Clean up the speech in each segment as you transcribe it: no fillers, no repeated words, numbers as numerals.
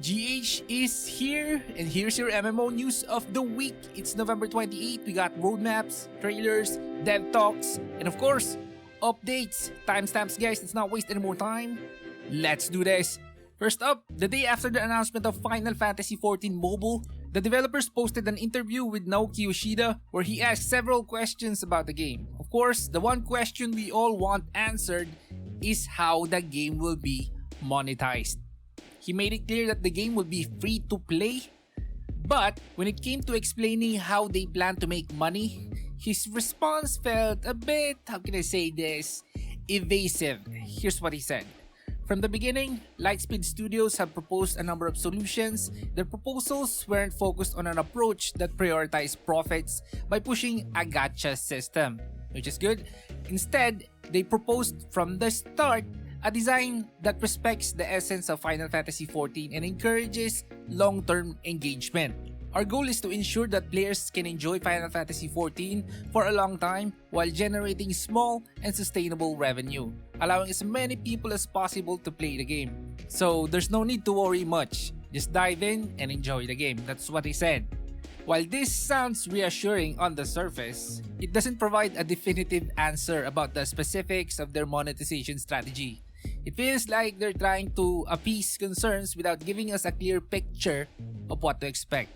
GH is here, and here's your MMO news of the week. It's November 28. We got roadmaps, trailers, dev talks, and of course, updates. Timestamps, guys. Let's not waste any more time. Let's do this. First up, the day after the announcement of Final Fantasy XIV Mobile, the developers posted an interview with Naoki Yoshida where he asked several questions about the game. Of course, the one question we all want answered is how the game will be monetized. He made it clear that the game will be free to play, but when it came to explaining how they plan to make money, his response felt a bit, how can I say this, evasive. Here's what he said. From the beginning, Lightspeed Studios have proposed a number of solutions. Their proposals weren't focused on an approach that prioritized profits by pushing a gacha system, which is good. Instead, they proposed from the start a design that respects the essence of Final Fantasy XIV and encourages long-term engagement. Our goal is to ensure that players can enjoy Final Fantasy XIV for a long time while generating small and sustainable revenue, allowing as many people as possible to play the game. So there's no need to worry much, just dive in and enjoy the game. That's what he said. While this sounds reassuring on the surface, it doesn't provide a definitive answer about the specifics of their monetization strategy. It feels like they're trying to appease concerns without giving us a clear picture of what to expect.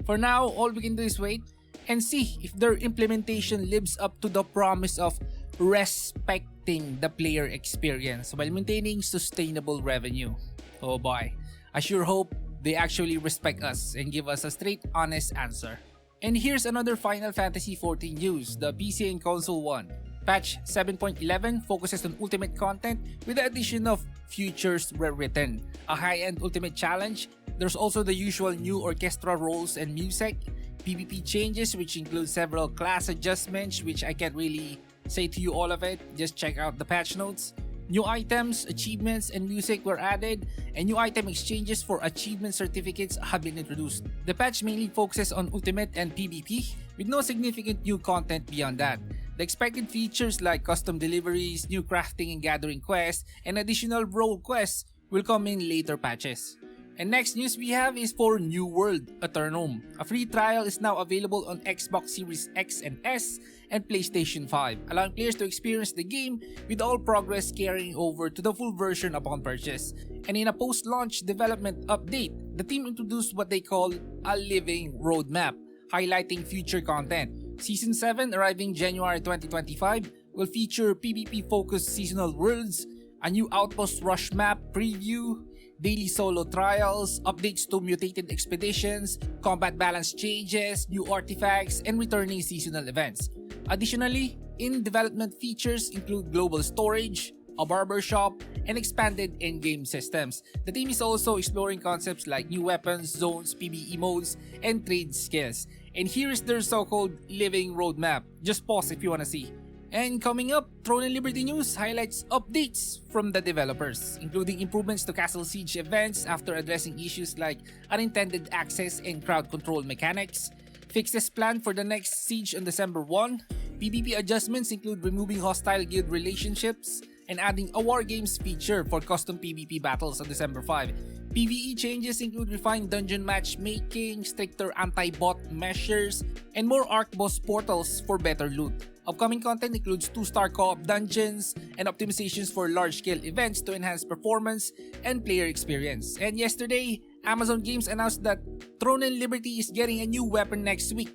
For now, all we can do is wait and see if their implementation lives up to the promise of respecting the player experience while maintaining sustainable revenue. Oh boy, I sure hope they actually respect us and give us a straight, honest answer. And here's another Final Fantasy XIV news, the PC and console one. Patch 7.11 focuses on ultimate content with the addition of Futures Rewritten, a high-end ultimate challenge. There's also the usual new orchestra roles and music, PvP changes which include several class adjustments which I can't really say to you all of it, just check out the patch notes. New items, achievements, and music were added, and new item exchanges for achievement certificates have been introduced. The patch mainly focuses on Ultimate and PvP, with no significant new content beyond that. The expected features like custom deliveries, new crafting and gathering quests, and additional role quests will come in later patches. And next news we have is for New World, Aeternum. A free trial is now available on Xbox Series X and S and PlayStation 5, allowing players to experience the game with all progress carrying over to the full version upon purchase. And in a post-launch development update, the team introduced what they call a living roadmap, highlighting future content. Season 7, arriving January 2025, will feature PvP-focused seasonal worlds, a new Outpost Rush map preview, daily solo trials, updates to mutated expeditions, combat balance changes, new artifacts, and returning seasonal events. Additionally, in-development features include global storage, a barbershop, and expanded in-game systems. The team is also exploring concepts like new weapons, zones, PvE modes, and trade skills. And here is their so-called living roadmap. Just pause if you wanna see. And coming up, Throne and Liberty News highlights updates from the developers, including improvements to Castle Siege events after addressing issues like unintended access and crowd control mechanics, fixes planned for the next siege on December 1, PvP adjustments include removing hostile guild relationships, and adding a War Games feature for custom PvP battles on December 5. PvE changes include refined dungeon matchmaking, stricter anti-bot measures, and more Arc Boss portals for better loot. Upcoming content includes 2-star co-op dungeons and optimizations for large-scale events to enhance performance and player experience. And yesterday, Amazon Games announced that Throne and Liberty is getting a new weapon next week,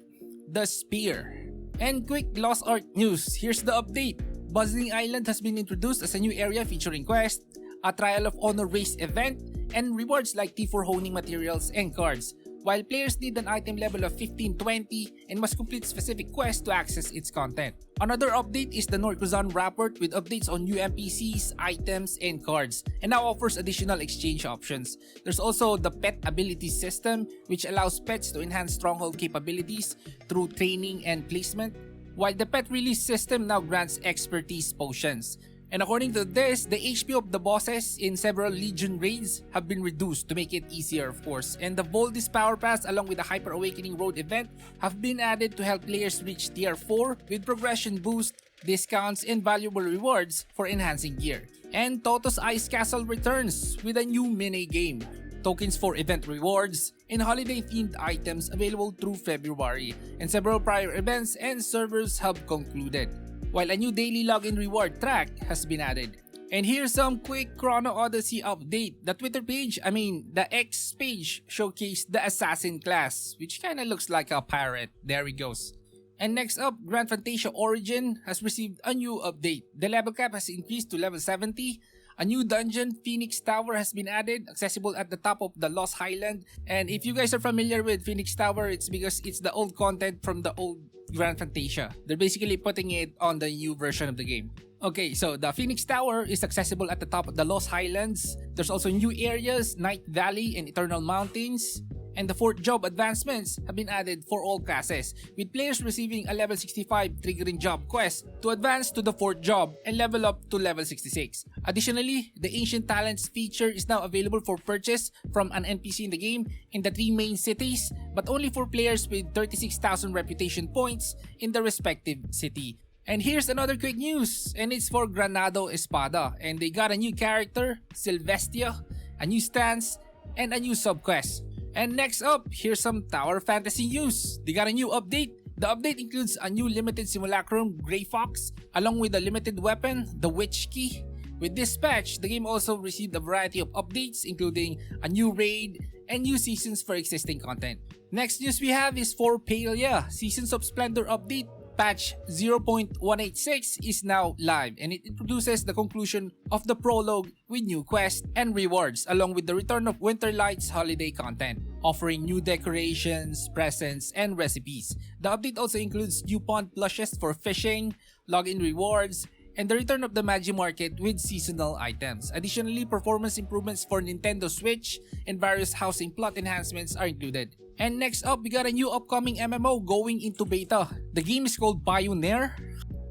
the Spear. And quick LostArk news, here's the update. Buzzling Island has been introduced as a new area featuring quests, a Trial of Honor race event, and rewards like T4 honing materials and cards, while players need an item level of 15-20 and must complete specific quests to access its content. Another update is the Norcuzan Rapport with updates on new NPCs, items, and cards, and now offers additional exchange options. There's also the Pet Ability System, which allows pets to enhance stronghold capabilities through training and placement, while the Pet Release System now grants expertise potions. And according to this, the HP of the bosses in several Legion raids have been reduced to make it easier, of course. And the Voldis Power Pass along with the Hyper Awakening Road event have been added to help players reach tier 4 with progression boost, discounts, and valuable rewards for enhancing gear. And Toto's Ice Castle returns with a new mini-game. tokens for event rewards, and holiday-themed items available through February, and several prior events and servers have concluded, while a new daily login reward track has been added. And here's some quick Chrono Odyssey update. The Twitter page, the X page, showcased the Assassin class, which kinda looks like a pirate. There he goes. And next up, Fantasia Origin has received a new update. The level cap has increased to level 70. A new dungeon, Phoenix Tower, has been added, accessible at the top of the Lost Highland. And if you guys are familiar with Phoenix Tower, it's because it's the old content from the old Grand Fantasia. They're basically putting it on the new version of the game. Okay, so the Phoenix Tower is accessible at the top of the Lost Highlands. There's also new areas, Night Valley and Eternal Mountains. And the 4th job advancements have been added for all classes, with players receiving a level 65 triggering job quest to advance to the 4th job and level up to level 66. Additionally, the Ancient Talents feature is now available for purchase from an NPC in the game in the 3 main cities, but only for players with 36,000 reputation points in the respective city. And here's another quick news, and it's for Granado Espada, and they got a new character, Sylvestia, a new stance, and a new subquest. And next up, here's some Tower Fantasy news. They got a new update. The update includes a new limited simulacrum, Grey Fox, along with a limited weapon, the Witch Key. With this patch, the game also received a variety of updates, including a new raid and new seasons for existing content. Next news we have is for Palia. Seasons of Splendor update. Patch 0.186 is now live, and it introduces the conclusion of the prologue with new quests and rewards, along with the return of Winterlights holiday content, offering new decorations, presents, and recipes. The update also includes new pond plushes for fishing, login rewards, and the return of the Magi Market with seasonal items. Additionally, performance improvements for Nintendo Switch and various housing plot enhancements are included. And next up, we got a new upcoming MMO going into beta. The game is called Pioneer.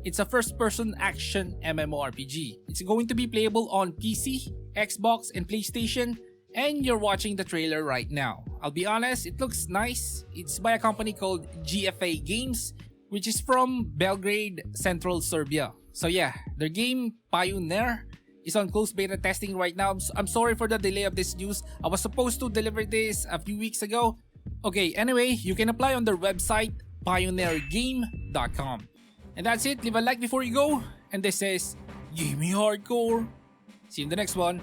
It's a first-person action MMORPG. It's going to be playable on PC, Xbox, and PlayStation, and you're watching the trailer right now. I'll be honest, it looks nice. It's by a company called GFA Games, which is from Belgrade, Central Serbia. So yeah, their game, Pioneer, is on closed beta testing right now. I'm sorry for the delay of this news. I was supposed to deliver this a few weeks ago. Okay, anyway, you can apply on their website, pioneergame.com. And that's it. Leave a like before you go. And this is Gaming Hardcore. See you in the next one.